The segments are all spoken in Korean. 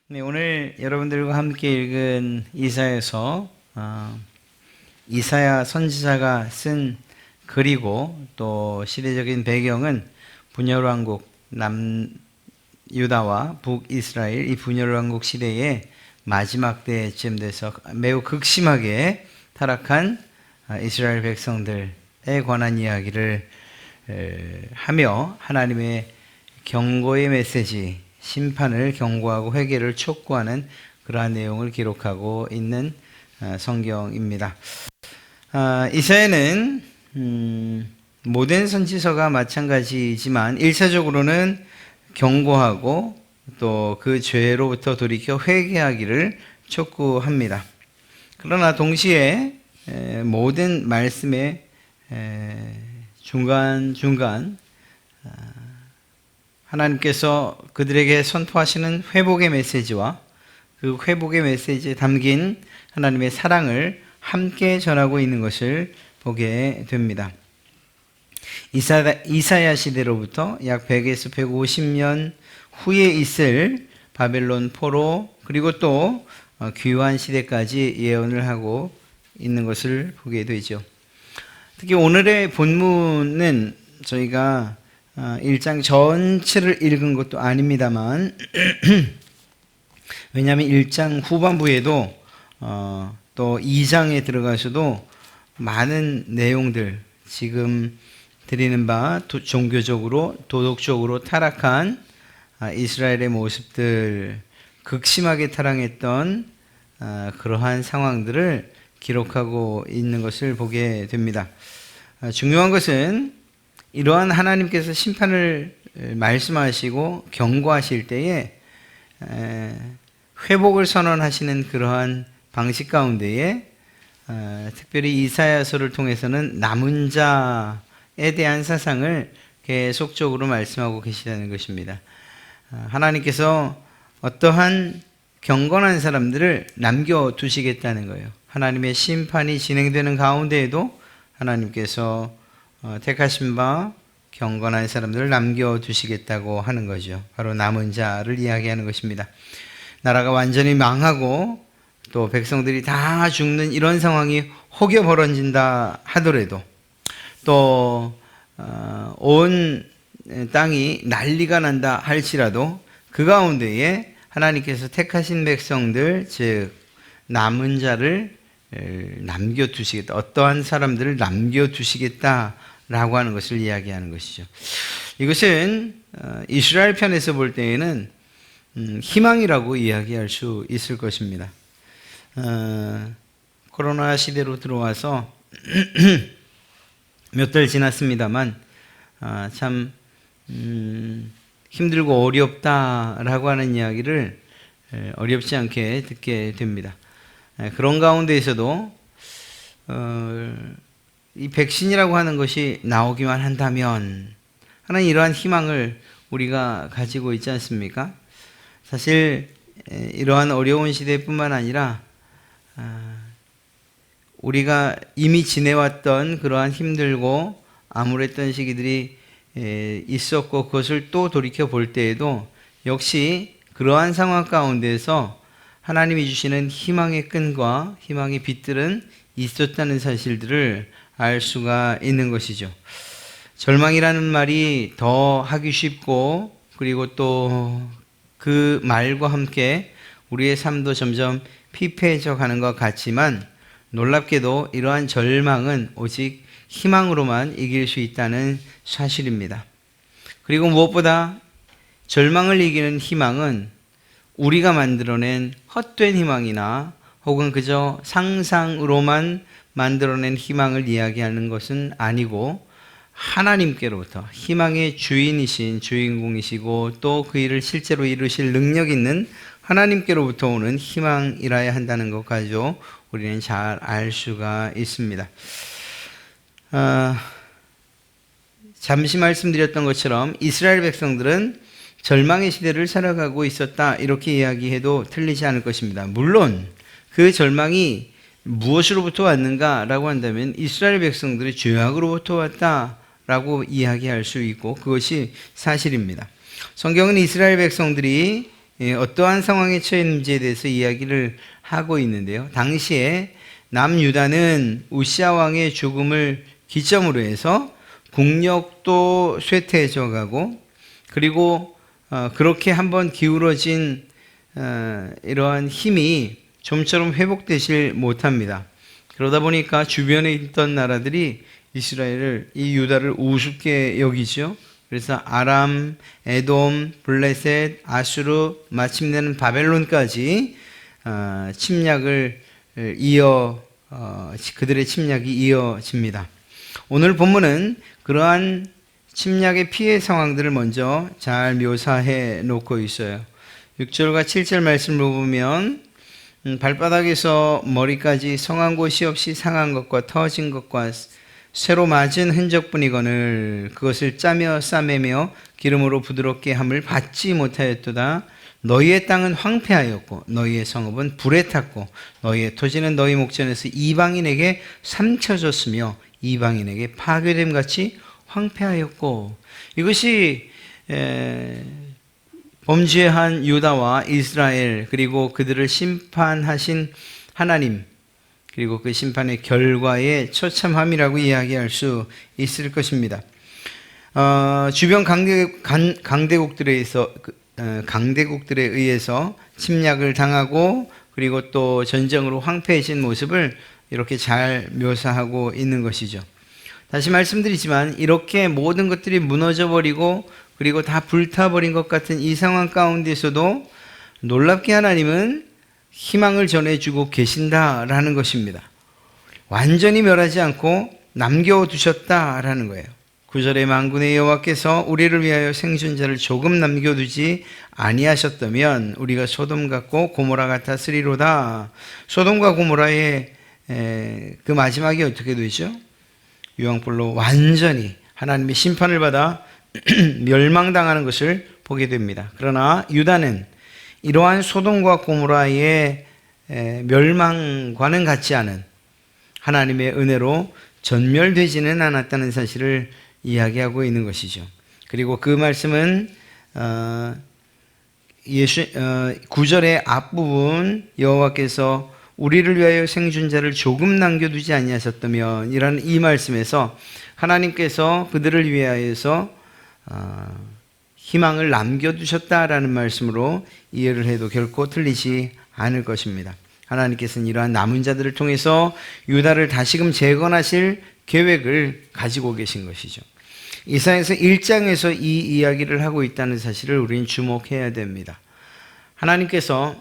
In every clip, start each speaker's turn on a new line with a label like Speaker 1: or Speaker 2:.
Speaker 1: 네, 오늘 여러분들과 함께 읽은 이사야서 이사야 선지자가 쓴 글이고 또 시대적인 배경은 분열왕국 남유다와 북이스라엘 이 분열왕국 시대의 마지막 때쯤 돼서 매우 극심하게 타락한 이스라엘 백성들에 관한 이야기를 하며 하나님의 경고의 메시지, 심판을 경고하고 회개를 촉구하는 그러한 내용을 기록하고 있는 성경입니다. 이사야는 모든 선지서가 마찬가지지만 1차적으로는 경고하고 또 그 죄로부터 돌이켜 회개하기를 촉구합니다. 그러나 동시에 모든 말씀의 중간중간 하나님께서 그들에게 선포하시는 회복의 메시지와 그 회복의 메시지에 담긴 하나님의 사랑을 함께 전하고 있는 것을 보게 됩니다. 이사야 시대로부터 약 100에서 150년 후에 있을 바벨론 포로 그리고 또 귀환 시대까지 예언을 하고 있는 것을 보게 되죠. 특히 오늘의 본문은 저희가 1장 전체를 읽은 것도 아닙니다만 왜냐하면 1장 후반부에도 또 2장에 들어가서도 많은 내용들 지금 드리는 바 종교적으로 도덕적으로 타락한 이스라엘의 모습들 극심하게 타락했던 그러한 상황들을 기록하고 있는 것을 보게 됩니다. 중요한 것은 이러한 하나님께서 심판을 말씀하시고 경고하실 때에 회복을 선언하시는 그러한 방식 가운데에 특별히 이사야서를 통해서는 남은 자에 대한 사상을 계속적으로 말씀하고 계시다는 것입니다. 하나님께서 어떠한 경건한 사람들을 남겨두시겠다는 거예요. 하나님의 심판이 진행되는 가운데에도 하나님께서 택하신 바 경건한 사람들을 남겨두시겠다고 하는 거죠. 바로 남은 자를 이야기하는 것입니다. 나라가 완전히 망하고 또 백성들이 다 죽는 이런 상황이 혹여 벌어진다 하더라도 또 온 땅이 난리가 난다 할지라도 그 가운데에 하나님께서 택하신 백성들 즉 남은 자를 남겨두시겠다. 어떠한 사람들을 남겨두시겠다라고 하는 것을 이야기하는 것이죠. 이것은 이스라엘 편에서 볼 때에는 희망이라고 이야기할 수 있을 것입니다. 코로나 시대로 들어와서 몇 달 지났습니다만 참 힘들고 어렵다라고 하는 이야기를 어렵지 않게 듣게 됩니다. 그런 가운데에서도 이 백신이라고 하는 것이 나오기만 한다면 하는 이러한 희망을 우리가 가지고 있지 않습니까? 사실 이러한 어려운 시대뿐만 아니라 우리가 이미 지내왔던 그러한 힘들고 암울했던 시기들이 있었고 그것을 또 돌이켜 볼 때에도 역시 그러한 상황 가운데서 하나님이 주시는 희망의 끈과 희망의 빛들은 있었다는 사실들을 알 수가 있는 것이죠. 절망이라는 말이 더 하기 쉽고 그리고 또 그 말과 함께 우리의 삶도 점점 피폐해져 가는 것 같지만 놀랍게도 이러한 절망은 오직 희망으로만 이길 수 있다는 사실입니다. 그리고 무엇보다 절망을 이기는 희망은 우리가 만들어낸 헛된 희망이나 혹은 그저 상상으로만 만들어낸 희망을 이야기하는 것은 아니고 하나님께로부터 희망의 주인이신 주인공이시고 또 그 일을 실제로 이루실 능력 있는 하나님께로부터 오는 희망이라야 한다는 것 가지고 우리는 잘 알 수가 있습니다. 잠시 말씀드렸던 것처럼 이스라엘 백성들은 절망의 시대를 살아가고 있었다 이렇게 이야기해도 틀리지 않을 것입니다. 물론 그 절망이 무엇으로부터 왔는가라고 한다면 이스라엘 백성들의 죄악으로부터 왔다라고 이야기할 수 있고 그것이 사실입니다. 성경은 이스라엘 백성들이 어떠한 상황에 처했는지에 대해서 이야기를 하고 있는데요. 당시에 남유다는 우시아 왕의 죽음을 기점으로 해서 국력도 쇠퇴해져 가고, 그리고 그렇게 한번 기울어진 이러한 힘이 좀처럼 회복되질 못합니다. 그러다 보니까 주변에 있던 나라들이 이스라엘을, 이 유다를 우습게 여기죠. 그래서 아람, 에돔, 블레셋, 아수르, 마침내는 바벨론까지 침략을 그들의 침략이 이어집니다. 오늘 본문은 그러한 침략의 피해 상황들을 먼저 잘 묘사해 놓고 있어요. 6절과 7절 말씀을 보면 발바닥에서 머리까지 성한 곳이 없이 상한 것과 터진 것과 쇠로 맞은 흔적뿐이거늘 그것을 짜며 싸매며 기름으로 부드럽게 함을 받지 못하였도다. 너희의 땅은 황폐하였고 너희의 성읍은 불에 탔고 너희의 토지는 너희 목전에서 이방인에게 삼켜졌으며 이방인에게 파괴됨 같이 황폐하였고, 이것이 범죄한 유다와 이스라엘, 그리고 그들을 심판하신 하나님, 그리고 그 심판의 결과의 처참함이라고 이야기할 수 있을 것입니다. 주변 강대국들에 의해서 침략을 당하고, 그리고 또 전쟁으로 황폐해진 모습을 이렇게 잘 묘사하고 있는 것이죠. 다시 말씀드리지만 이렇게 모든 것들이 무너져버리고 그리고 다 불타버린 것 같은 이 상황 가운데서도 놀랍게 하나님은 희망을 전해주고 계신다라는 것입니다. 완전히 멸하지 않고 남겨두셨다라는 거예요. 9절에 만군의 여호와께서 우리를 위하여 생존자를 조금 남겨두지 아니하셨다면 우리가 소돔 같고 고모라 같았으리로다. 소돔과 고모라의 그 마지막이 어떻게 되죠? 유황불로 완전히 하나님의 심판을 받아 멸망당하는 것을 보게 됩니다. 그러나 유다는 이러한 소돔과 고모라의 멸망과는 같지 않은 하나님의 은혜로 전멸되지는 않았다는 사실을 이야기하고 있는 것이죠. 그리고 그 말씀은 9절의 앞부분 여호와께서 우리를 위하여 생존자를 조금 남겨두지 아니하셨다면 이라는 이 말씀에서 하나님께서 그들을 위하여서 희망을 남겨두셨다라는 말씀으로 이해를 해도 결코 틀리지 않을 것입니다. 하나님께서는 이러한 남은 자들을 통해서 유다를 다시금 재건하실 계획을 가지고 계신 것이죠. 이사야서 1장에서 이 이야기를 하고 있다는 사실을 우리는 주목해야 됩니다. 하나님께서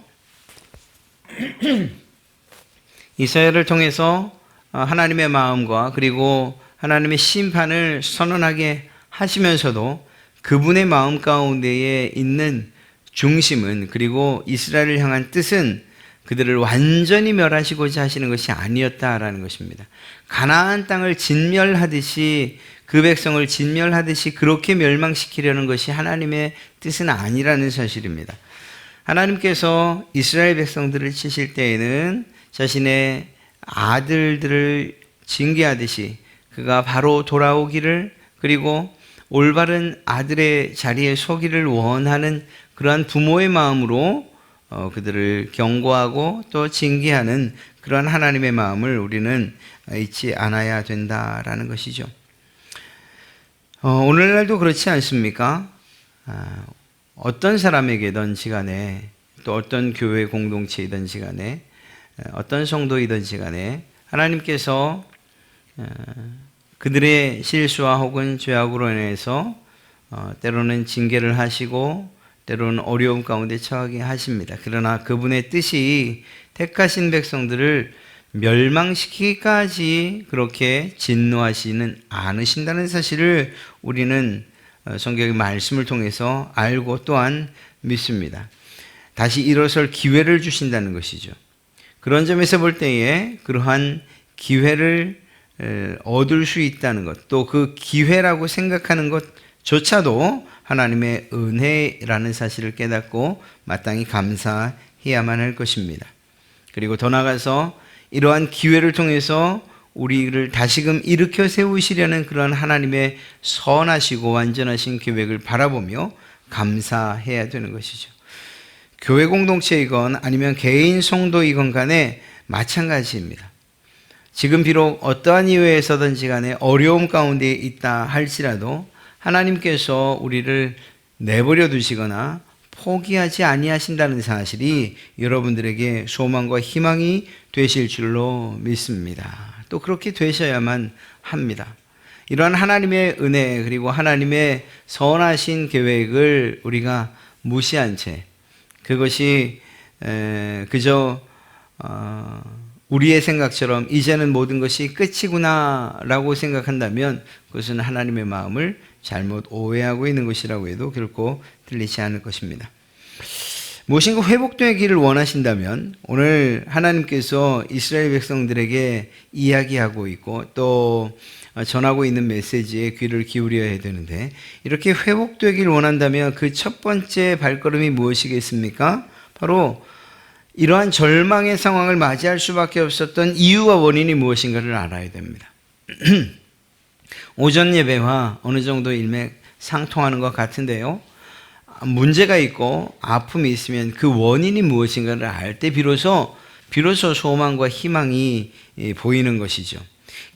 Speaker 1: 이사야를 통해서 하나님의 마음과 그리고 하나님의 심판을 선언하게 하시면서도 그분의 마음 가운데에 있는 중심은, 그리고 이스라엘을 향한 뜻은 그들을 완전히 멸하시고자 하시는 것이 아니었다라는 것입니다. 가나안 땅을 진멸하듯이, 그 백성을 진멸하듯이 그렇게 멸망시키려는 것이 하나님의 뜻은 아니라는 사실입니다. 하나님께서 이스라엘 백성들을 치실 때에는 자신의 아들들을 징계하듯이 그가 바로 돌아오기를, 그리고 올바른 아들의 자리에 서기를 원하는 그러한 부모의 마음으로 그들을 경고하고 또 징계하는 그러한 하나님의 마음을 우리는 잊지 않아야 된다라는 것이죠. 오늘날도 그렇지 않습니까? 어떤 사람에게든지 간에, 또 어떤 교회 공동체이든지 간에, 어떤 성도이든지 간에 하나님께서 그들의 실수와 혹은 죄악으로 인해서 때로는 징계를 하시고 때로는 어려움 가운데 처하게 하십니다. 그러나 그분의 뜻이 택하신 백성들을 멸망시키기까지 그렇게 진노하시는 않으신다는 사실을 우리는 성경의 말씀을 통해서 알고 또한 믿습니다. 다시 일어설 기회를 주신다는 것이죠. 그런 점에서 볼 때에 그러한 기회를 얻을 수 있다는 것, 또 그 기회라고 생각하는 것조차도 하나님의 은혜라는 사실을 깨닫고 마땅히 감사해야만 할 것입니다. 그리고 더 나아가서 이러한 기회를 통해서 우리를 다시금 일으켜 세우시려는 그런 하나님의 선하시고 완전하신 계획을 바라보며 감사해야 되는 것이죠. 교회 공동체이건 아니면 개인 성도이건 간에 마찬가지입니다. 지금 비록 어떠한 이유에서든지 간에 어려움 가운데 있다 할지라도 하나님께서 우리를 내버려 두시거나 포기하지 아니하신다는 사실이 여러분들에게 소망과 희망이 되실 줄로 믿습니다. 또 그렇게 되셔야만 합니다. 이러한 하나님의 은혜 그리고 하나님의 선하신 계획을 우리가 무시한 채 그것이 그저 우리의 생각처럼 이제는 모든 것이 끝이구나 라고 생각한다면 그것은 하나님의 마음을 잘못 오해하고 있는 것이라고 해도 결코 틀리지 않을 것입니다. 무엇인가 회복되기를 원하신다면 오늘 하나님께서 이스라엘 백성들에게 이야기하고 있고 또 전하고 있는 메시지에 귀를 기울여야 되는데 이렇게 회복되기를 원한다면 그 첫 번째 발걸음이 무엇이겠습니까? 바로 이러한 절망의 상황을 맞이할 수밖에 없었던 이유와 원인이 무엇인가를 알아야 됩니다. 오전 예배와 어느 정도 일맥상통하는 것 같은데요. 문제가 있고 아픔이 있으면 그 원인이 무엇인가를 알 때 비로소 소망과 희망이 보이는 것이죠.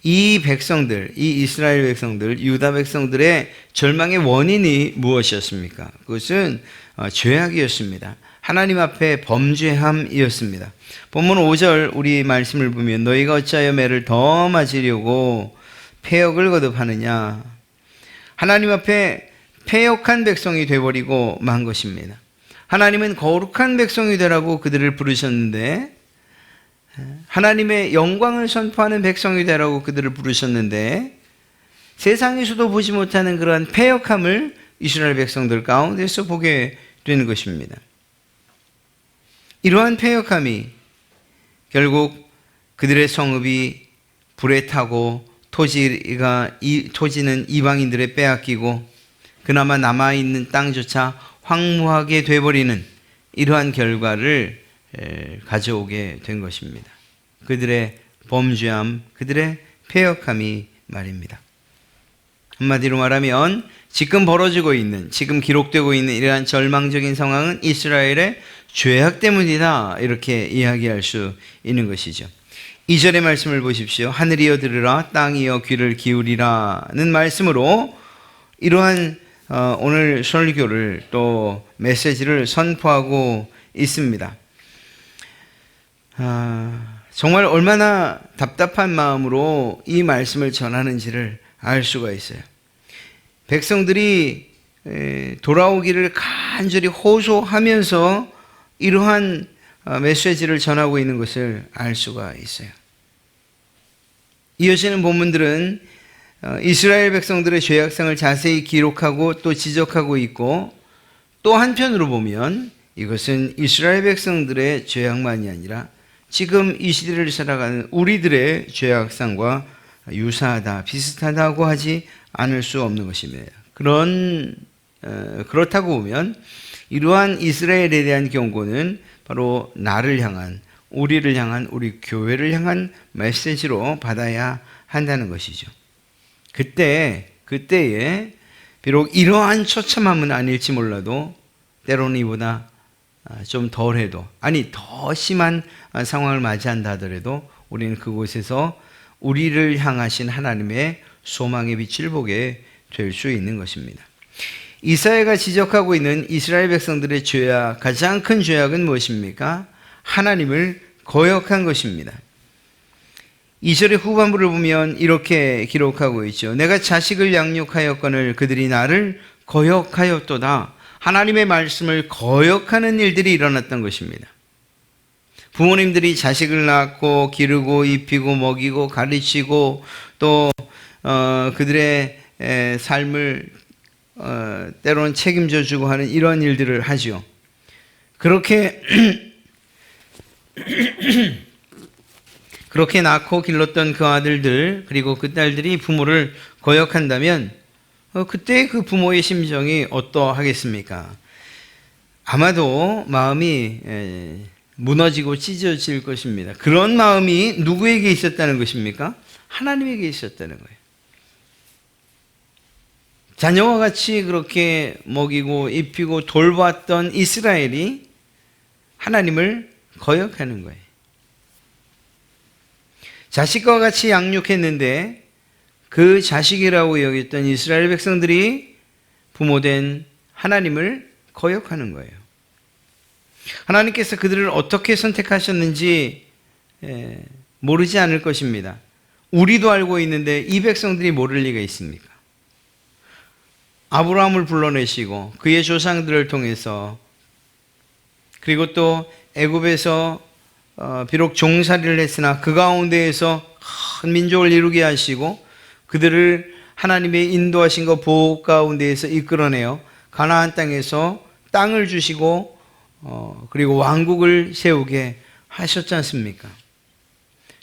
Speaker 1: 이 백성들, 이 이스라엘 백성들, 유다 백성들의 절망의 원인이 무엇이었습니까? 그것은 죄악이었습니다. 하나님 앞에 범죄함이었습니다. 본문 5절 우리 말씀을 보면 너희가 어찌하여 매를 더 맞으려고 패역을 거듭하느냐. 하나님 앞에 패역한 백성이 되어버리고 만 것입니다. 하나님은 거룩한 백성이 되라고 그들을 부르셨는데 하나님의 영광을 선포하는 백성이 되라고 그들을 부르셨는데 세상에서도 보지 못하는 그러한 패역함을 이스라엘 백성들 가운데서 보게 되는 것입니다. 이러한 패역함이 결국 그들의 성읍이 불에 타고 토지는 이방인들에 빼앗기고 그나마 남아있는 땅조차 황무하게 돼버리는 이러한 결과를 가져오게 된 것입니다. 그들의 범죄함, 그들의 패역함이 말입니다. 한마디로 말하면 지금 벌어지고 있는, 지금 기록되고 있는 이러한 절망적인 상황은 이스라엘의 죄악 때문이다 이렇게 이야기할 수 있는 것이죠. 2절의 말씀을 보십시오. 하늘이여 들으라 땅이여 귀를 기울이라는 말씀으로 이러한 오늘 설교를 또 메시지를 선포하고 있습니다. 정말 얼마나 답답한 마음으로 이 말씀을 전하는지를 알 수가 있어요. 백성들이 돌아오기를 간절히 호소하면서 이러한 메시지를 전하고 있는 것을 알 수가 있어요. 이어지는 본문들은 이스라엘 백성들의 죄악성을 자세히 기록하고 또 지적하고 있고 또 한편으로 보면 이것은 이스라엘 백성들의 죄악만이 아니라 지금 이 시대를 살아가는 우리들의 죄악상과 유사하다, 비슷하다고 하지 않을 수 없는 것입니다. 그렇다고 보면 이러한 이스라엘에 대한 경고는 바로 나를 향한, 우리를 향한, 우리 교회를 향한 메시지로 받아야 한다는 것이죠. 그때에 비록 이러한 처참함은 아닐지 몰라도 때로는 이보다 좀 덜해도, 아니 더 심한 상황을 맞이한다 하더라도 우리는 그곳에서 우리를 향하신 하나님의 소망의 빛을 보게 될 수 있는 것입니다. 이사야가 지적하고 있는 이스라엘 백성들의 죄악, 가장 큰 죄악은 무엇입니까? 하나님을 거역한 것입니다. 2절의 후반부를 보면 이렇게 기록하고 있죠. 내가 자식을 양육하였거늘 그들이 나를 거역하였도다. 하나님의 말씀을 거역하는 일들이 일어났던 것입니다. 부모님들이 자식을 낳고 기르고 입히고 먹이고 가르치고 또 그들의 삶을 때로는 책임져 주고 하는 이런 일들을 하죠. 그렇게 낳고 길렀던 그 아들들 그리고 그 딸들이 부모를 거역한다면 그때 그 부모의 심정이 어떠하겠습니까? 아마도 마음이 무너지고 찢어질 것입니다. 그런 마음이 누구에게 있었다는 것입니까? 하나님에게 있었다는 거예요. 자녀와 같이 그렇게 먹이고 입히고 돌봤던 이스라엘이 하나님을 거역하는 거예요. 자식과 같이 양육했는데 그 자식이라고 여겼던 이스라엘 백성들이 부모된 하나님을 거역하는 거예요. 하나님께서 그들을 어떻게 선택하셨는지 모르지 않을 것입니다. 우리도 알고 있는데 이 백성들이 모를 리가 있습니까? 아브라함을 불러내시고 그의 조상들을 통해서, 그리고 또 애굽에서 비록 종살이를 했으나 그 가운데에서 큰 민족을 이루게 하시고 그들을 하나님의 인도하신 것 보호 가운데에서 이끌어내어 가나안 땅에서 땅을 주시고 그리고 왕국을 세우게 하셨지 않습니까?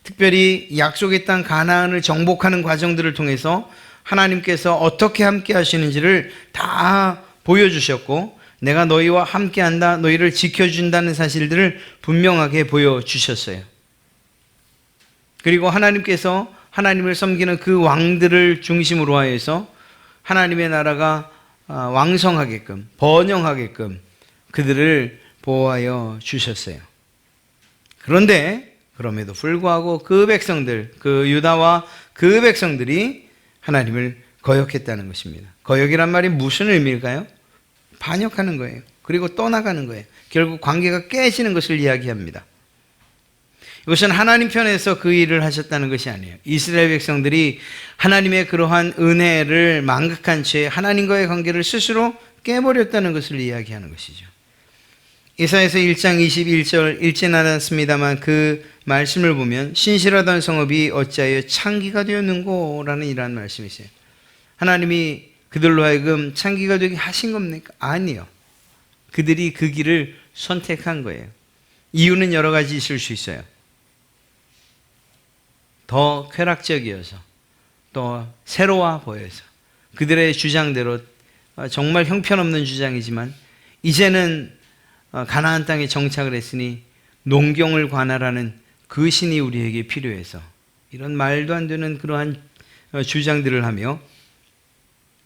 Speaker 1: 특별히 약속의 땅 가나안을 정복하는 과정들을 통해서 하나님께서 어떻게 함께 하시는지를 다 보여주셨고, 내가 너희와 함께한다, 너희를 지켜준다는 사실들을 분명하게 보여주셨어요. 그리고 하나님께서 하나님을 섬기는 그 왕들을 중심으로 하여서 하나님의 나라가 왕성하게끔, 번영하게끔 그들을 보호하여 주셨어요. 그런데 그럼에도 불구하고 그 백성들, 그 유다와 그 백성들이 하나님을 거역했다는 것입니다. 거역이란 말이 무슨 의미일까요? 반역하는 거예요. 그리고 떠나가는 거예요. 결국 관계가 깨지는 것을 이야기합니다. 이것은 하나님 편에서 그 일을 하셨다는 것이 아니에요. 이스라엘 백성들이 하나님의 그러한 은혜를 망각한 채 하나님과의 관계를 스스로 깨버렸다는 것을 이야기하는 것이죠. 이사야서 1장 21절 읽진 않았습니다만 그 말씀을 보면 신실하던 성읍이 어찌하여 창기가 되었는고 라는 이러한 말씀이 있어요. 하나님이 그들로 하여금 창기가 되게 하신 겁니까? 아니요. 그들이 그 길을 선택한 거예요. 이유는 여러 가지 있을 수 있어요. 더 쾌락적이어서, 또 새로워 보여서, 그들의 주장대로 정말 형편없는 주장이지만 이제는 가나안 땅에 정착을 했으니 농경을 관할하는 그 신이 우리에게 필요해서, 이런 말도 안 되는 그러한 주장들을 하며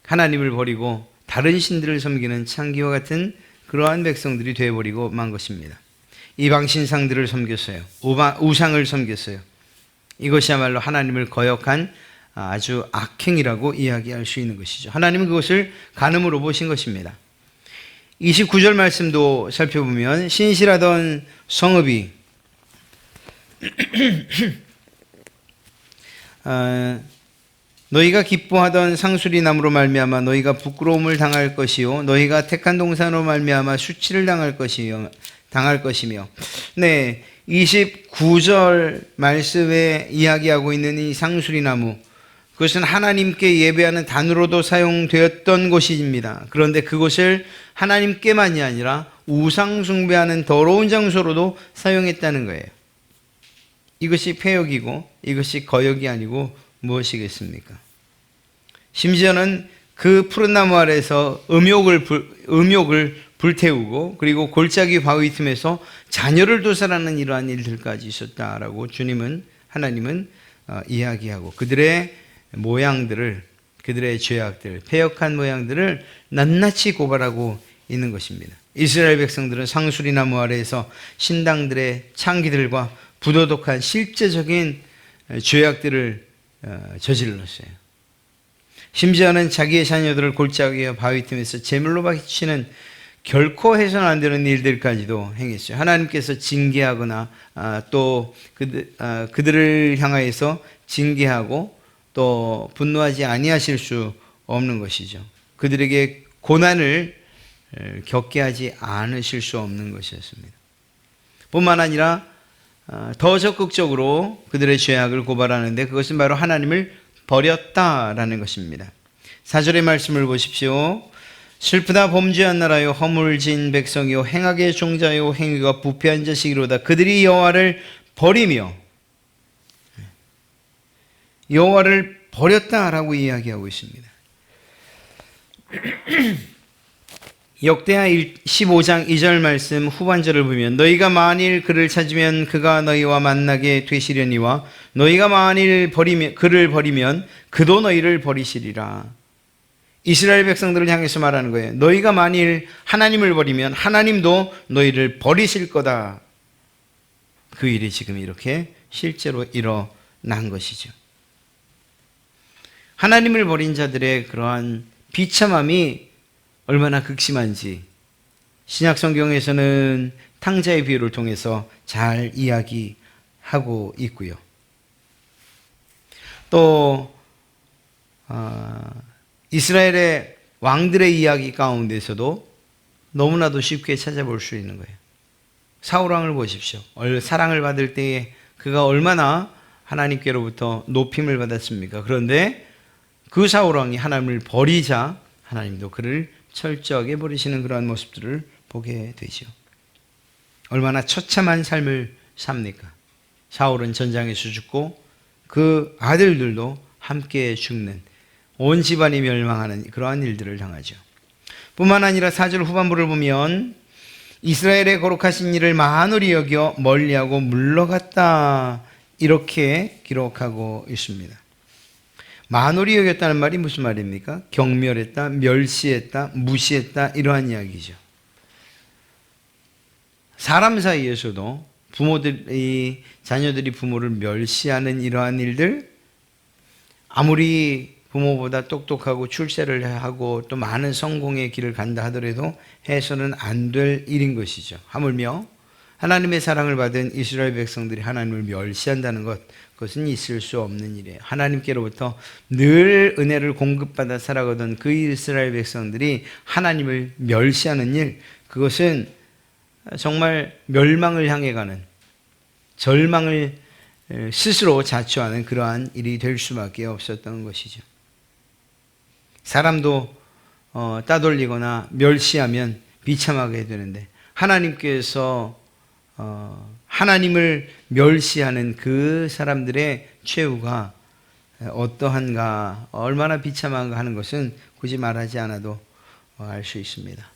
Speaker 1: 하나님을 버리고 다른 신들을 섬기는 창기와 같은 그러한 백성들이 되어버리고 만 것입니다. 이방신상들을 섬겼어요. 우상을 섬겼어요. 이것이야말로 하나님을 거역한 아주 악행이라고 이야기할 수 있는 것이죠. 하나님은 그것을 간음으로 보신 것입니다. 29절 말씀도 살펴보면 신실하던 성읍이 너희가 기뻐하던 상수리 나무로 말미암아 너희가 부끄러움을 당할 것이요 너희가 택한 동산으로 말미암아 수치를 당할 것이며. 네, 29절 말씀에 이야기하고 있는 이 상수리 나무, 그것은 하나님께 예배하는 단으로도 사용되었던 곳입니다. 그런데 그곳을 하나님께만이 아니라 우상 숭배하는 더러운 장소로도 사용했다는 거예요. 이것이 패역이고 이것이 거역이 아니고 무엇이겠습니까? 심지어는 그 푸른 나무 아래에서 음욕을 불태우고 그리고 골짜기 바위 틈에서 자녀를 도살하는 이러한 일들까지 있었다라고 하나님은 이야기하고 그들의 모양들을, 그들의 죄악들, 패역한 모양들을 낱낱이 고발하고 있는 것입니다. 이스라엘 백성들은 상수리 나무 아래에서 신당들의 창기들과 부도덕한 실제적인 죄악들을 저질렀어요. 심지어는 자기의 자녀들을 골짜기와 바위 틈에서 제물로 바치는 결코 해서는 안 되는 일들까지도 행했어요. 하나님께서 징계하거나 또 그들을 향하여서 징계하고 또 분노하지 아니하실 수 없는 것이죠. 그들에게 고난을 겪게 하지 않으실 수 없는 것이었습니다. 뿐만 아니라 더 적극적으로 그들의 죄악을 고발하는데 그것은 바로 하나님을 버렸다라는 것입니다. 4절의 말씀을 보십시오. 슬프다 범죄한 나라요 허물진 백성이요 행악의 종자요 행위가 부패한 자식이로다. 그들이 여호와를 버리며, 여호와를 버렸다라고 이야기하고 있습니다. 역대하 15장 2절 말씀 후반절을 보면 너희가 만일 그를 찾으면 그가 너희와 만나게 되시려니와 너희가 만일 그를 버리면 그도 너희를 버리시리라. 이스라엘 백성들을 향해서 말하는 거예요. 너희가 만일 하나님을 버리면 하나님도 너희를 버리실 거다. 그 일이 지금 이렇게 실제로 일어난 것이죠. 하나님을 버린 자들의 그러한 비참함이 얼마나 극심한지 신약 성경에서는 탕자의 비유를 통해서 잘 이야기하고 있고요. 또 이스라엘의 왕들의 이야기 가운데서도 너무나도 쉽게 찾아볼 수 있는 거예요. 사울왕을 보십시오. 사랑을 받을 때에 그가 얼마나 하나님께로부터 높임을 받았습니까? 그런데 그 사울왕이 하나님을 버리자 하나님도 그를 철저하게 버리시는 그러한 모습들을 보게 되죠. 얼마나 처참한 삶을 삽니까? 사울은 전장에서 죽고 그 아들들도 함께 죽는, 온 집안이 멸망하는 그러한 일들을 당하죠. 뿐만 아니라 4절 후반부를 보면 이스라엘의 거룩하신 일을 만홀히 여겨 멀리하고 물러갔다, 이렇게 기록하고 있습니다. 만홀히 여겼다는 말이 무슨 말입니까? 경멸했다, 멸시했다, 무시했다, 이러한 이야기죠. 사람 사이에서도 자녀들이 부모를 멸시하는 이러한 일들, 아무리 부모보다 똑똑하고 출세를 하고 또 많은 성공의 길을 간다 하더라도 해서는 안 될 일인 것이죠. 하물며 하나님의 사랑을 받은 이스라엘 백성들이 하나님을 멸시한다는 것, 그것은 있을 수 없는 일이에요. 하나님께로부터 늘 은혜를 공급받아 살아가던 그 이스라엘 백성들이 하나님을 멸시하는 일, 그것은 정말 멸망을 향해 가는, 절망을 스스로 자초하는 그러한 일이 될 수밖에 없었던 것이죠. 사람도 따돌리거나 멸시하면 비참하게 되는데 하나님께서 하나님을 멸시하는 그 사람들의 최후가 어떠한가, 얼마나 비참한가 하는 것은 굳이 말하지 않아도 알 수 있습니다.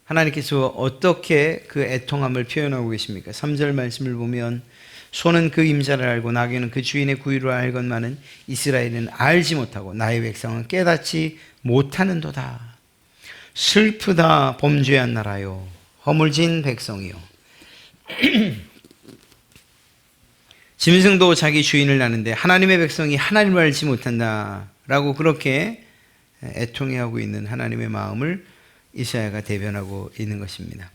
Speaker 1: 하나님께서 어떻게 그 애통함을 표현하고 계십니까? 3절 말씀을 보면 소는 그 임자를 알고 나귀는 그 주인의 구유를 알건만은 이스라엘은 알지 못하고 나의 백성은 깨닫지 못하는도다. 슬프다 범죄한 나라요, 허물진 백성이요. 짐승도 자기 주인을 아는데 하나님의 백성이 하나님을 알지 못한다라고 그렇게 애통해하고 있는 하나님의 마음을 이사야가 대변하고 있는 것입니다.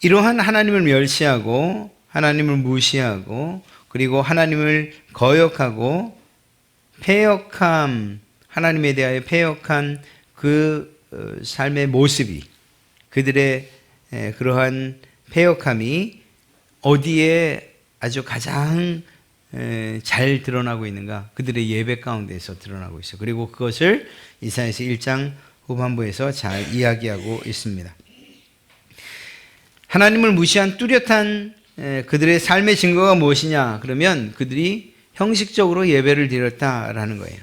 Speaker 1: 이러한 하나님을 멸시하고 하나님을 무시하고 그리고 하나님을 거역하고 패역함, 하나님에 대하여 패역한 그 삶의 모습이, 그들의 그러한 패역함이 어디에 아주 가장 잘 드러나고 있는가? 그들의 예배 가운데에서 드러나고 있어요. 그리고 그것을 이사야서 1장 후반부에서 잘 이야기하고 있습니다. 하나님을 무시한 뚜렷한 그들의 삶의 증거가 무엇이냐? 그러면 그들이 형식적으로 예배를 드렸다라는 거예요.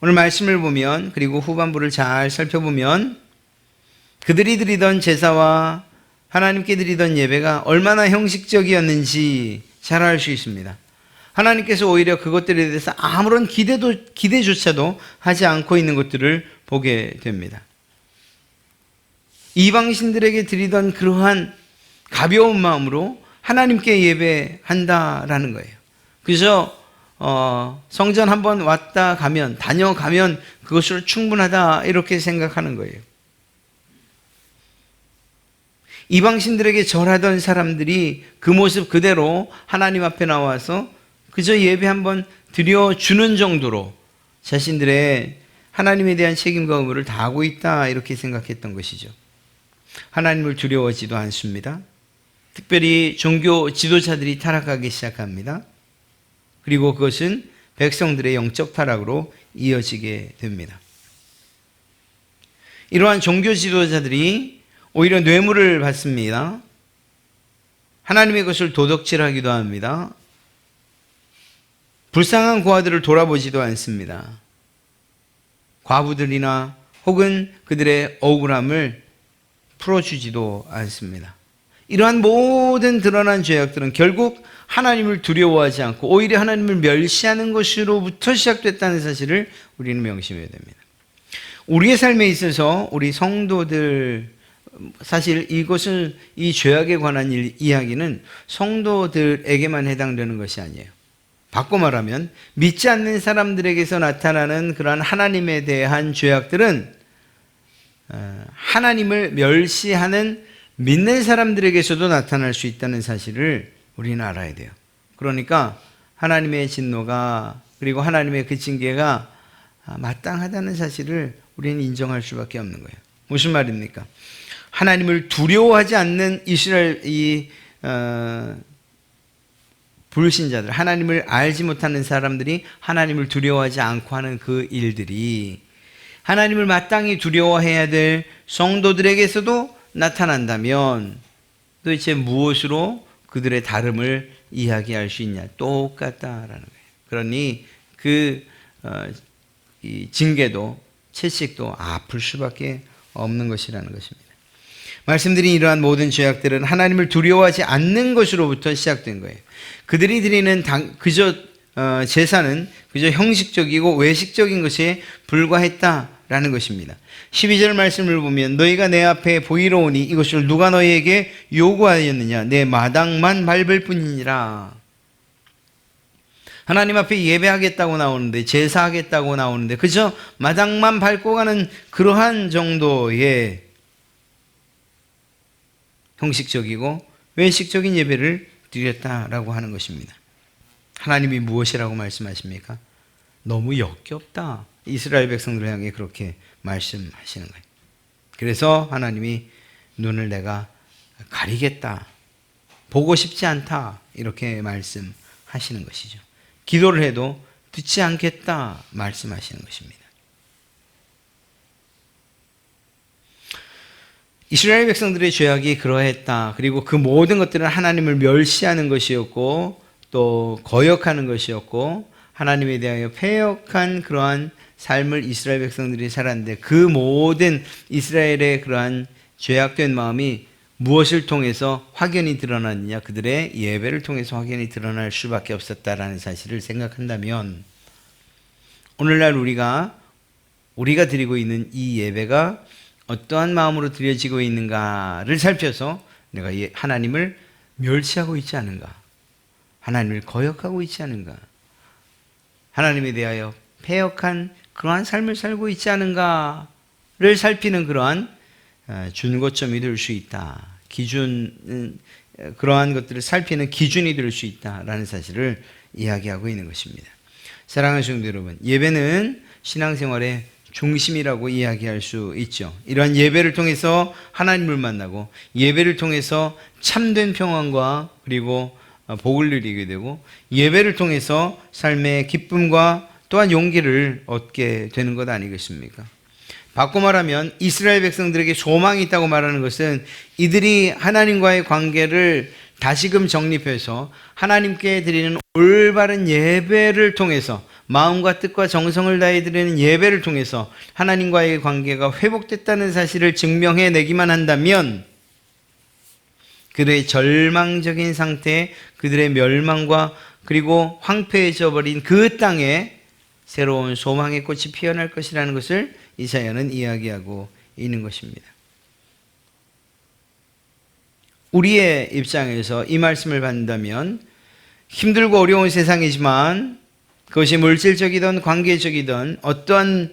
Speaker 1: 오늘 말씀을 보면, 그리고 후반부를 잘 살펴보면 그들이 드리던 제사와 하나님께 드리던 예배가 얼마나 형식적이었는지 잘 알 수 있습니다. 하나님께서 오히려 그것들에 대해서 아무런 기대조차도 하지 않고 있는 것들을 보게 됩니다. 이방신들에게 드리던 그러한 가벼운 마음으로 하나님께 예배한다라는 거예요. 그래서 성전 한번 왔다 가면, 다녀가면 그것으로 충분하다, 이렇게 생각하는 거예요. 이방신들에게 절하던 사람들이 그 모습 그대로 하나님 앞에 나와서 그저 예배 한번 드려주는 정도로 자신들의 하나님에 대한 책임과 의무를 다하고 있다, 이렇게 생각했던 것이죠. 하나님을 두려워하지도 않습니다. 특별히 종교 지도자들이 타락하기 시작합니다. 그리고 그것은 백성들의 영적 타락으로 이어지게 됩니다. 이러한 종교 지도자들이 오히려 뇌물을 받습니다. 하나님의 것을 도둑질하기도 합니다. 불쌍한 고아들을 돌아보지도 않습니다. 과부들이나 혹은 그들의 억울함을 풀어주지도 않습니다. 이러한 모든 드러난 죄악들은 결국 하나님을 두려워하지 않고 오히려 하나님을 멸시하는 것으로부터 시작됐다는 사실을 우리는 명심해야 됩니다. 우리의 삶에 있어서 우리 성도들, 사실 이것은 이 죄악에 관한 이야기는 성도들에게만 해당되는 것이 아니에요. 바꿔 말하면 믿지 않는 사람들에게서 나타나는 그러한 하나님에 대한 죄악들은 하나님을 멸시하는 믿는 사람들에게서도 나타날 수 있다는 사실을 우리는 알아야 돼요. 그러니까 하나님의 진노가 그리고 하나님의 그 징계가 마땅하다는 사실을 우리는 인정할 수밖에 없는 거예요. 무슨 말입니까? 하나님을 두려워하지 않는 이스라엘 불신자들, 하나님을 알지 못하는 사람들이 하나님을 두려워하지 않고 하는 그 일들이 하나님을 마땅히 두려워해야 될 성도들에게서도 나타난다면 도대체 무엇으로 그들의 다름을 이야기할 수 있냐? 똑같다라는 거예요. 그러니 이 징계도 채찍도 아플 수밖에 없는 것이라는 것입니다. 말씀드린 이러한 모든 죄악들은 하나님을 두려워하지 않는 것으로부터 시작된 거예요. 그들이 드리는 제사는 그저 형식적이고 외식적인 것에 불과했다라는 것입니다. 12절 말씀을 보면 너희가 내 앞에 보이러 오니 이것을 누가 너희에게 요구하였느냐? 내 마당만 밟을 뿐이니라. 하나님 앞에 예배하겠다고 나오는데, 제사하겠다고 나오는데 그저 마당만 밟고 가는 그러한 정도의 형식적이고 외식적인 예배를 드렸다라고 하는 것입니다. 하나님이 무엇이라고 말씀하십니까? 너무 역겹다. 이스라엘 백성들을 향해 그렇게 말씀하시는 거예요. 그래서 하나님이 눈을 내가 가리겠다. 보고 싶지 않다. 이렇게 말씀하시는 것이죠. 기도를 해도 듣지 않겠다. 말씀하시는 것입니다. 이스라엘 백성들의 죄악이 그러했다. 그리고 그 모든 것들은 하나님을 멸시하는 것이었고 또 거역하는 것이었고 하나님에 대하여 패역한 그러한 삶을 이스라엘 백성들이 살았는데 그 모든 이스라엘의 그러한 죄악된 마음이 무엇을 통해서 확연히 드러났느냐? 그들의 예배를 통해서 확연히 드러날 수밖에 없었다라는 사실을 생각한다면 오늘날 우리가 드리고 있는 이 예배가 어떠한 마음으로 드려지고 있는가를 살펴서 내가 하나님을 멸시하고 있지 않은가? 하나님을 거역하고 있지 않은가? 하나님에 대하여 패역한 그러한 삶을 살고 있지 않은가를 살피는 그러한 준고점이 될 수 있다. 그러한 것들을 살피는 기준이 될 수 있다라는 사실을 이야기하고 있는 것입니다. 사랑하는 성도 여러분, 예배는 신앙생활의 중심이라고 이야기할 수 있죠. 이러한 예배를 통해서 하나님을 만나고 예배를 통해서 참된 평안과 그리고 복을 누리게 되고 예배를 통해서 삶의 기쁨과 또한 용기를 얻게 되는 것 아니겠습니까? 바꿔 말하면 이스라엘 백성들에게 소망이 있다고 말하는 것은 이들이 하나님과의 관계를 다시금 정립해서 하나님께 드리는 올바른 예배를 통해서 마음과 뜻과 정성을 다해 드리는 예배를 통해서 하나님과의 관계가 회복됐다는 사실을 증명해내기만 한다면 그들의 절망적인 상태, 그들의 멸망과 그리고 황폐해져 버린 그 땅에 새로운 소망의 꽃이 피어날 것이라는 것을 이사야는 이야기하고 있는 것입니다. 우리의 입장에서 이 말씀을 받는다면 힘들고 어려운 세상이지만 그것이 물질적이든 관계적이든 어떠한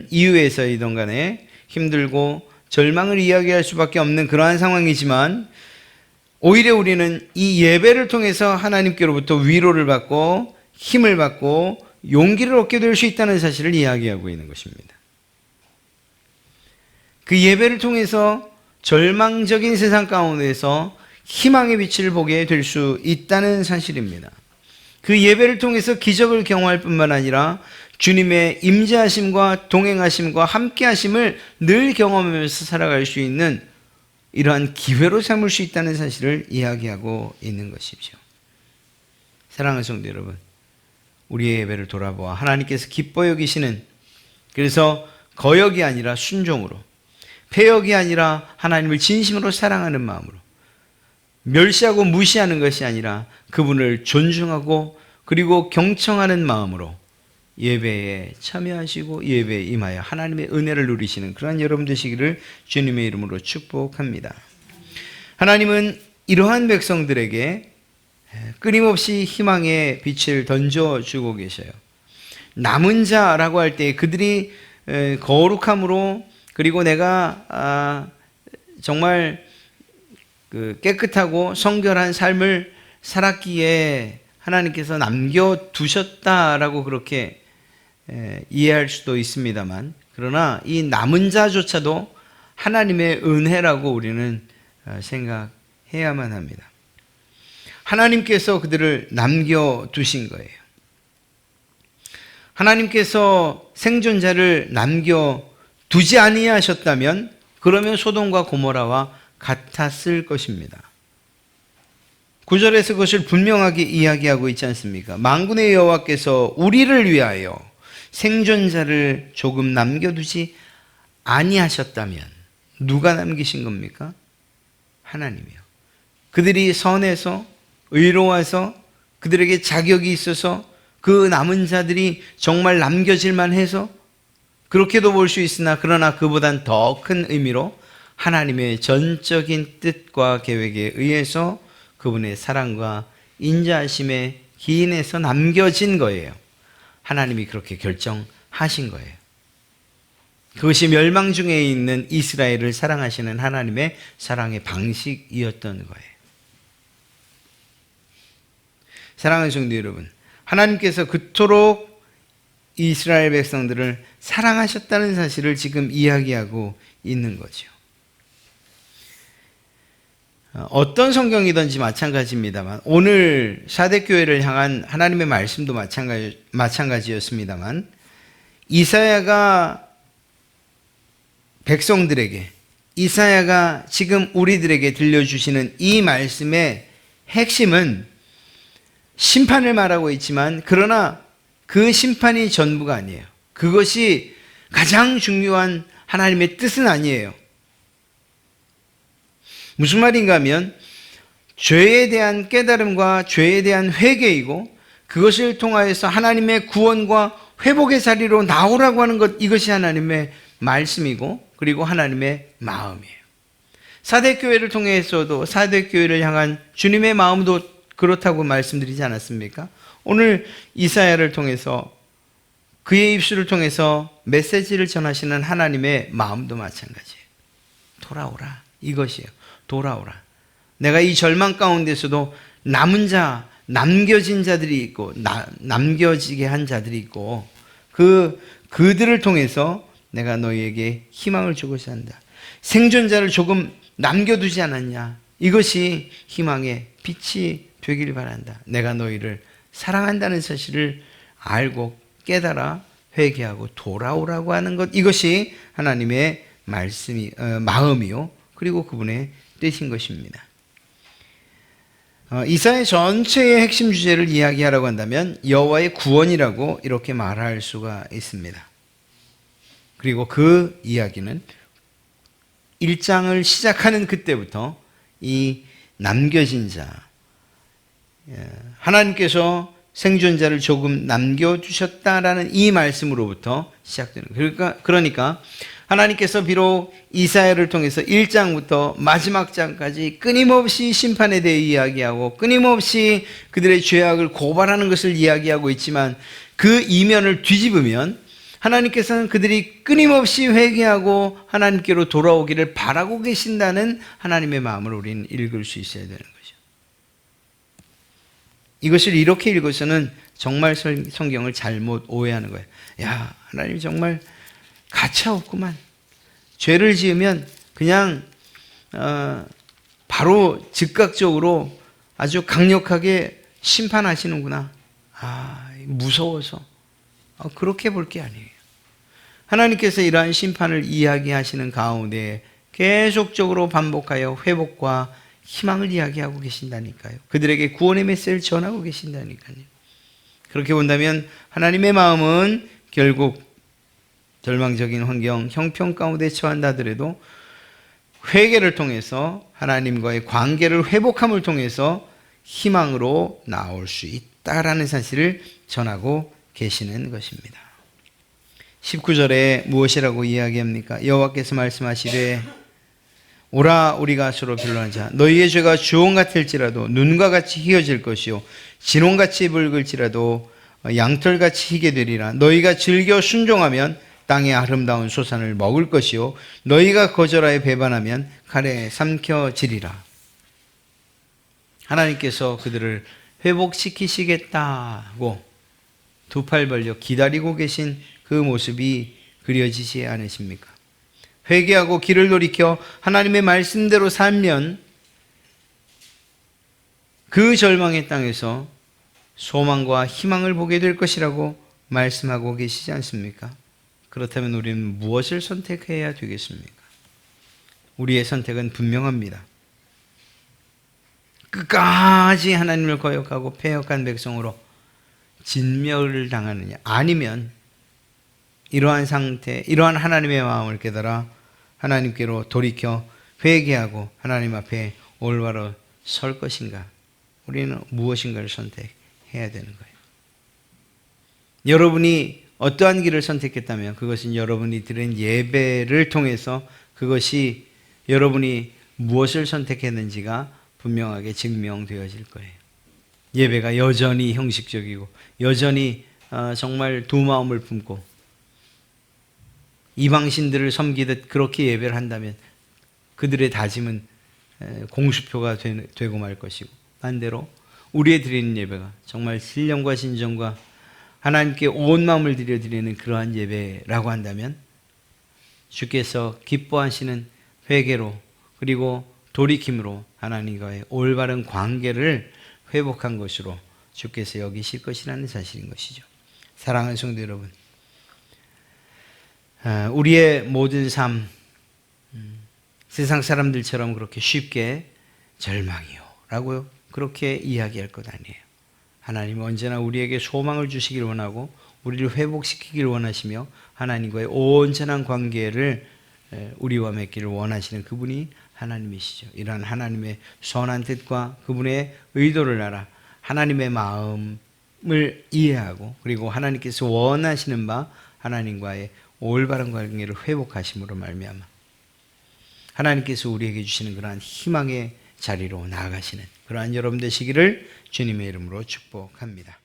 Speaker 1: 이유에서이든 간에 힘들고 절망을 이야기할 수밖에 없는 그러한 상황이지만 오히려 우리는 이 예배를 통해서 하나님께로부터 위로를 받고 힘을 받고 용기를 얻게 될 수 있다는 사실을 이야기하고 있는 것입니다. 그 예배를 통해서 절망적인 세상 가운데서 희망의 빛을 보게 될 수 있다는 사실입니다. 그 예배를 통해서 기적을 경험할 뿐만 아니라 주님의 임재하심과 동행하심과 함께하심을 늘 경험하면서 살아갈 수 있는 이러한 기회로 삼을 수 있다는 사실을 이야기하고 있는 것이죠. 사랑하는 성도 여러분, 우리의 예배를 돌아보아 하나님께서 기뻐 여기시는, 그래서 거역이 아니라 순종으로, 패역이 아니라 하나님을 진심으로 사랑하는 마음으로, 멸시하고 무시하는 것이 아니라 그분을 존중하고 그리고 경청하는 마음으로 예배에 참여하시고 예배에 임하여 하나님의 은혜를 누리시는 그러한 여러분 되시기를 주님의 이름으로 축복합니다. 하나님은 이러한 백성들에게 끊임없이 희망의 빛을 던져주고 계셔요. 남은 자라고 할 때 그들이 거룩함으로 그리고 내가 정말 깨끗하고 성결한 삶을 살았기에 하나님께서 남겨두셨다라고 그렇게 이해할 수도 있습니다만, 그러나 이 남은 자조차도 하나님의 은혜라고 우리는 생각해야만 합니다. 하나님께서 그들을 남겨두신 거예요. 하나님께서 생존자를 남겨두지 아니하셨다면 그러면 소돔과 고모라와 같았을 것입니다. 9절에서 그것을 분명하게 이야기하고 있지 않습니까? 만군의 여호와께서 우리를 위하여 생존자를 조금 남겨두지 아니하셨다면 누가 남기신 겁니까? 하나님이요. 그들이 선해서 의로워서 그들에게 자격이 있어서 그 남은 자들이 정말 남겨질만 해서 그렇게도 볼 수 있으나 그러나 그보단 더 큰 의미로 하나님의 전적인 뜻과 계획에 의해서 그분의 사랑과 인자하심에 기인해서 남겨진 거예요. 하나님이 그렇게 결정하신 거예요. 그것이 멸망 중에 있는 이스라엘을 사랑하시는 하나님의 사랑의 방식이었던 거예요. 사랑하는 성도 여러분, 하나님께서 그토록 이스라엘 백성들을 사랑하셨다는 사실을 지금 이야기하고 있는 거죠. 어떤 성경이든지 마찬가지입니다만 오늘 사대교회를 향한 하나님의 말씀도 마찬가지였습니다만 이사야가 백성들에게, 이사야가 지금 우리들에게 들려주시는 이 말씀의 핵심은 심판을 말하고 있지만 그러나 그 심판이 전부가 아니에요. 그것이 가장 중요한 하나님의 뜻은 아니에요. 무슨 말인가 하면 죄에 대한 깨달음과 죄에 대한 회개이고 그것을 통하여서 하나님의 구원과 회복의 자리로 나오라고 하는 것, 이것이 하나님의 말씀이고 그리고 하나님의 마음이에요. 사대교회를 통해서도 사대교회를 향한 주님의 마음도 그렇다고 말씀드리지 않았습니까? 오늘 이사야를 통해서 그의 입술을 통해서 메시지를 전하시는 하나님의 마음도 마찬가지예요. 돌아오라, 이것이에요. 돌아오라. 내가 이 절망 가운데서도 남은 자, 남겨진 자들이 있고 남겨지게 한 자들이 있고 그들을 통해서 내가 너희에게 희망을 주고자 한다. 생존자를 조금 남겨두지 않았냐? 이것이 희망의 빛이 되길 바란다. 내가 너희를 사랑한다는 사실을 알고 깨달아 회개하고 돌아오라고 하는 것, 이것이 하나님의 마음이요 그리고 그분의 뜻인 것입니다. 이사야 전체의 핵심 주제를 이야기하라고 한다면 여호와의 구원이라고 이렇게 말할 수가 있습니다. 그리고 그 이야기는 1장을 시작하는 그때부터 이 남겨진 자, 하나님께서 생존자를 조금 남겨주셨다라는 이 말씀으로부터 시작되는 거예요. 그러니까 하나님께서 비록 이사야를 통해서 1장부터 마지막 장까지 끊임없이 심판에 대해 이야기하고 끊임없이 그들의 죄악을 고발하는 것을 이야기하고 있지만 그 이면을 뒤집으면 하나님께서는 그들이 끊임없이 회개하고 하나님께로 돌아오기를 바라고 계신다는 하나님의 마음을 우리는 읽을 수 있어야 되는 거죠. 이것을 이렇게 읽어서는 정말 성경을 잘못 오해하는 거예요. 야, 하나님 정말 가차없구만. 죄를 지으면 그냥 바로 즉각적으로 아주 강력하게 심판하시는구나. 무서워서. 그렇게 볼 게 아니에요. 하나님께서 이러한 심판을 이야기하시는 가운데 계속적으로 반복하여 회복과 희망을 이야기하고 계신다니까요. 그들에게 구원의 메시지를 전하고 계신다니까요. 그렇게 본다면 하나님의 마음은 결국 절망적인 환경, 형편 가운데 처한다 하더라도 회개를 통해서 하나님과의 관계를 회복함을 통해서 희망으로 나올 수 있다라는 사실을 전하고 계시는 것입니다. 19절에 무엇이라고 이야기합니까? 여호와께서 말씀하시되 오라 우리가 서로 변론하자. 너희의 죄가 주홍 같을지라도 눈과 같이 희어질 것이요 진홍같이 붉을지라도 양털같이 희게 되리라. 너희가 즐겨 순종하면 땅의 아름다운 소산을 먹을 것이요 너희가 거절하여 배반하면 칼에 삼켜지리라. 하나님께서 그들을 회복시키시겠다고 두 팔 벌려 기다리고 계신 그 모습이 그려지지 않으십니까? 회개하고 길을 돌이켜 하나님의 말씀대로 살면 그 절망의 땅에서 소망과 희망을 보게 될 것이라고 말씀하고 계시지 않습니까? 그렇다면 우리는 무엇을 선택해야 되겠습니까? 우리의 선택은 분명합니다. 끝까지 하나님을 거역하고 패역한 백성으로 진멸을 당하느냐, 아니면 이러한 상태, 이러한 하나님의 마음을 깨달아 하나님께로 돌이켜 회개하고 하나님 앞에 올바로 설 것인가? 우리는 무엇인가를 선택해야 되는 거예요. 여러분이 어떠한 길을 선택했다면 그것은 여러분이 드린 예배를 통해서 그것이 여러분이 무엇을 선택했는지가 분명하게 증명되어질 거예요. 예배가 여전히 형식적이고 여전히 정말 두 마음을 품고 이방신들을 섬기듯 그렇게 예배를 한다면 그들의 다짐은 공수표가 되고 말 것이고, 반대로 우리의 드리는 예배가 정말 신령과 진정과 하나님께 온 마음을 드리는 그러한 예배라고 한다면 주께서 기뻐하시는 회개로 그리고 돌이킴으로 하나님과의 올바른 관계를 회복한 것으로 주께서 여기실 것이라는 사실인 것이죠. 사랑하는 성도 여러분, 우리의 모든 삶, 세상 사람들처럼 그렇게 쉽게 절망이요 라고 그렇게 이야기할 것 아니에요. 하나님은 언제나 우리에게 소망을 주시길 원하고 우리를 회복시키길 원하시며 하나님과의 온전한 관계를 우리와 맺기를 원하시는 그분이 하나님이시죠. 이러한 하나님의 선한 뜻과 그분의 의도를 알아 하나님의 마음을 이해하고 그리고 하나님께서 원하시는 바 하나님과의 올바른 관계를 회복하심으로 말미암아 하나님께서 우리에게 주시는 그러한 희망의 자리로 나아가시는 그러한 여러분 되시기를 주님의 이름으로 축복합니다.